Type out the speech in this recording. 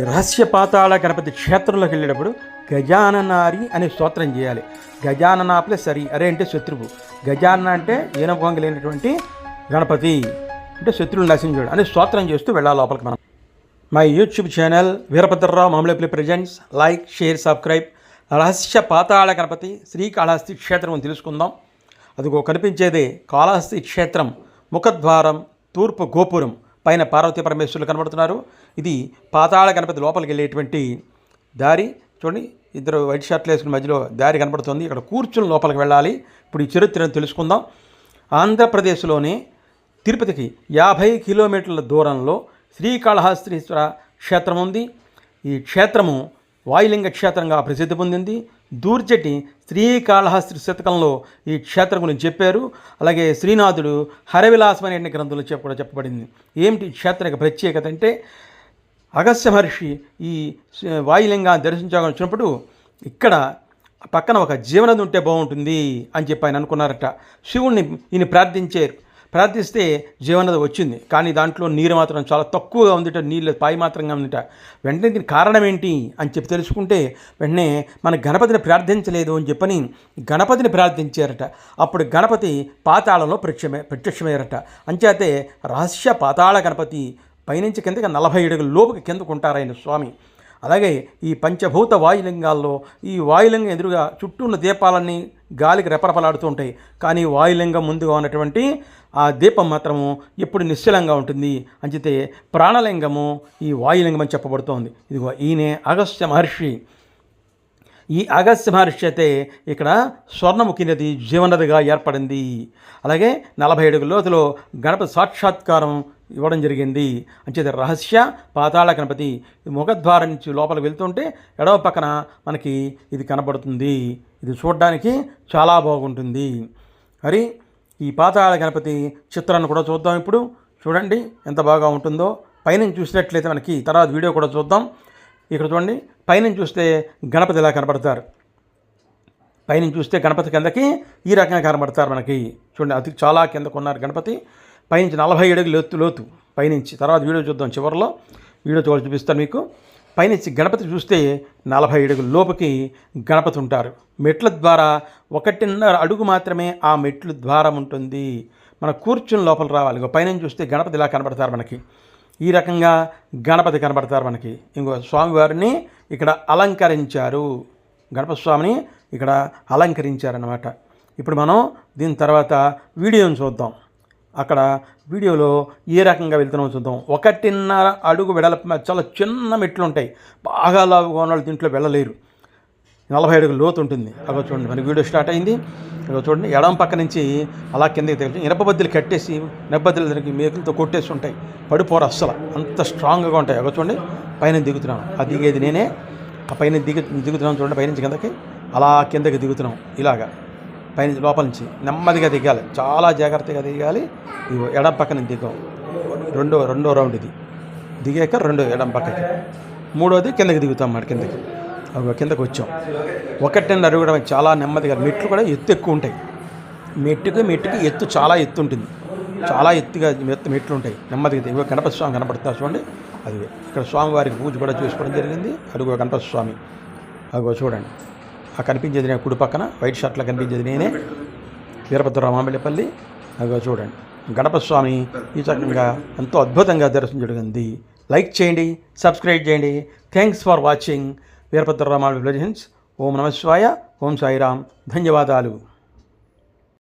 రహస్య పాతాళ గణపతి క్షేత్రంలోకి వెళ్ళేటప్పుడు గజాననారి అనే స్తోత్రం చేయాలి. గజానన ప్లస్ సరి అరే అంటే శత్రువు, గజానన అంటే ఏనభంగి లేనటువంటి గణపతి అంటే శత్రువులు నశించాడు అనే స్తోత్రం చేస్తూ వెళ్ళాలి లోపలికి. మనం మై యూట్యూబ్ ఛానల్ వీరభద్రరావు మామూలు ప్రెజెంట్స్. Like, share, subscribe. రహస్య పాతాళ గణపతి శ్రీకాళహస్తి క్షేత్రం తెలుసుకుందాం. అదిగో కనిపించేదే కాళహస్తి క్షేత్రం ముఖద్వారం, తూర్పు గోపురం, పైన పార్వతీ పరమేశ్వరులు కనబడుతున్నారు. ఇది పాతాళ గణపతి లోపలికి వెళ్ళేటువంటి దారి. చూడండి, ఇద్దరు వైట్ షర్ట్లు వేసుకున్న మధ్యలో దారి కనబడుతుంది. ఇక్కడ కూర్చుని లోపలికి వెళ్ళాలి. ఇప్పుడు ఈ చరిత్రను తెలుసుకుందాం. ఆంధ్రప్రదేశ్లోని తిరుపతికి 50 కిలోమీటర్ల దూరంలో శ్రీకాళహస్తీశ్వర క్షేత్రం ఉంది. ఈ క్షేత్రము వాయులింగ క్షేత్రంగా ప్రసిద్ధి పొందింది. దూర్జటి శ్రీకాళహస్తి శతకంలో ఈ క్షేత్రం గురించి చెప్పారు. అలాగే శ్రీనాథుడు హరవిలాసం అనే గ్రంథంలో కూడా చెప్పబడింది. ఏమిటి క్షేత్రం యొక్క ప్రత్యేకత అంటే, అగస్త్య మహర్షి ఈ వాయులింగాన్ని దర్శించాలని వచ్చినప్పుడు ఇక్కడ పక్కన ఒక జీవనది ఉంటే బాగుంటుంది అని చెప్పి ఆయన అనుకున్నారట. శివుణ్ణి ఈయన ప్రార్థిస్తే జీవనది వచ్చింది. కానీ దాంట్లో నీరు మాత్రం చాలా తక్కువగా ఉందిట, నీళ్ళు పాయి మాత్రంగా ఉందిట. వెంటనే దీనికి కారణం ఏంటి అని చెప్పి తెలుసుకుంటే వెంటనే మన గణపతిని ప్రార్థించలేదు అని చెప్పని గణపతిని ప్రార్థించారట. అప్పుడు గణపతి పాతాళంలో ప్రత్యక్షమయ్యారట. అంచేతే రహస్య పాతాళ గణపతి పైనుంచి కిందకి 40 అడుగుల లోపుకి కిందకు ఉంటారు ఆయన స్వామి. అలాగే ఈ పంచభూత వాయులింగాల్లో ఈ వాయులింగం ఎదురుగా చుట్టూ ఉన్న దీపాలన్నీ గాలికి రెపరెపలాడుతూ ఉంటాయి. కానీ వాయులింగం ముందుగా ఉన్నటువంటి ఆ దీపం మాత్రము ఎప్పుడు నిశ్చలంగా ఉంటుంది. అంచితే ప్రాణలింగము ఈ వాయులింగం అని చెప్పబడుతోంది. ఇదిగో ఈయనే అగస్త్య మహర్షి. ఈ అగస్త్య మహర్షి అయితే ఇక్కడ స్వర్ణముఖి నది జీవనదిగా ఏర్పడింది. అలాగే 40 అడుగుల లోతులో గణపతి సాక్షాత్కారం ఇవ్వడం జరిగింది. అంచేత రహస్య పాతాళ గణపతి ముఖద్వారం నుంచి లోపలికి వెళ్తుంటే ఎడవ పక్కన మనకి ఇది కనబడుతుంది. ఇది చూడడానికి చాలా బాగుంటుంది. మరి ఈ పాతాళ గణపతి చిత్రాన్ని కూడా చూద్దాం. ఇప్పుడు చూడండి ఎంత బాగా ఉంటుందో. పైనుంచి చూసినట్లయితే మనకి తర్వాత వీడియో కూడా చూద్దాం. ఇక్కడ చూడండి, పైనుంచి చూస్తే గణపతి ఇలా కనబడతారు. పైనుంచి చూస్తే గణపతి కిందకి ఈ రకంగా కనబడతారు మనకి. చూడండి, అతి చాలా కిందకు ఉన్నారు గణపతి. పైనుంచి 40 అడుగులు లోతు పైనుంచి. తర్వాత వీడియో చూద్దాం, చివరిలో వీడియో చూపిస్తాను మీకు. పైనుంచి గణపతి చూస్తే 40 అడుగుల లోపుకి గణపతి ఉంటారు. మెట్ల ద్వారా 1.5 అడుగు మాత్రమే ఆ మెట్లు ద్వారం ఉంటుంది. మన కూర్చుని లోపల రావాలి. పైనుంచి చూస్తే గణపతి ఇలా కనబడతారు మనకి. ఈ రకంగా గణపతి కనబడతారు మనకి. ఇంకో స్వామివారిని ఇక్కడ అలంకరించారు. గణపతి స్వామిని ఇక్కడ అలంకరించారన్నమాట. ఇప్పుడు మనం దీని తర్వాత వీడియోని చూద్దాం. అక్కడ వీడియోలో ఏ రకంగా వెళ్తున్నామో చూద్దాం. 1.5 అడుగు వెడల్పు చాలా చిన్న మెట్లు ఉంటాయి. బాగా లావుగా ఉన్న వాళ్ళు దీంట్లో వెళ్ళలేరు. 40 అడుగుల లోతు ఉంటుంది. అక్కడ చూడండి, మనకి వీడియో స్టార్ట్ అయింది. అక్కడ చూడండి, ఎడమ పక్క నుంచి అలా కిందకి తెచ్చి ఇనపబద్దలు కట్టేసి నెబ్బద్దలు దానికి మేకులతో కొట్టేసి ఉంటాయి. పడిపోరు అస్సలు, అంత స్ట్రాంగ్గా ఉంటాయి. అక్కడ చూడండి, పైన దిగుతున్నాం. ఆ దిగేది నేనే. ఆ పైన దిగుతున్నాం చూడండి. పైనుంచి కిందకి అలా కిందకి దిగుతున్నాం. ఇలాగా పైన లోపల నుంచి నెమ్మదిగా దిగాలి, చాలా జాగ్రత్తగా దిగాలి. ఎడం పక్కన దిగాం. రెండో రౌండ్ ఇది దిగాక ఎడం పక్కకి, మూడోది కిందకి దిగుతాం. మరి కిందకి వచ్చాం. 1.5 అడుగు చాలా నెమ్మదిగా. మెట్లు కూడా ఎత్తు ఎక్కువ ఉంటాయి. మెట్టుకి ఎత్తు చాలా ఎత్తు ఉంటుంది. చాలా ఎత్తుగా మెట్లు ఉంటాయి. నెమ్మదిగా ఇవ్వ గణపతి స్వామి కనపడతారు చూడండి. అది ఇక్కడ స్వామివారికి పూజ కూడా చేసుకోవడం జరిగింది. అడుగు గణపతి స్వామి. అదిగో చూడండి, ఆ కనిపించేది నేను కుడి పక్కన వైట్ షర్ట్లో కనిపించేది నేనే, వీరభద్రరావు మామిళ్ళపల్లి. అదిగో చూడండి, గణపతి స్వామి ఈ రకంగా ఎంతో అద్భుతంగా దర్శనం జరిగింది. లైక్ చేయండి, సబ్స్క్రైబ్ చేయండి. Thanks for watching Veerabhadrarao Mamillapalli. ఓం నమః శివాయ, ఓం సాయిరామ్. ధన్యవాదాలు.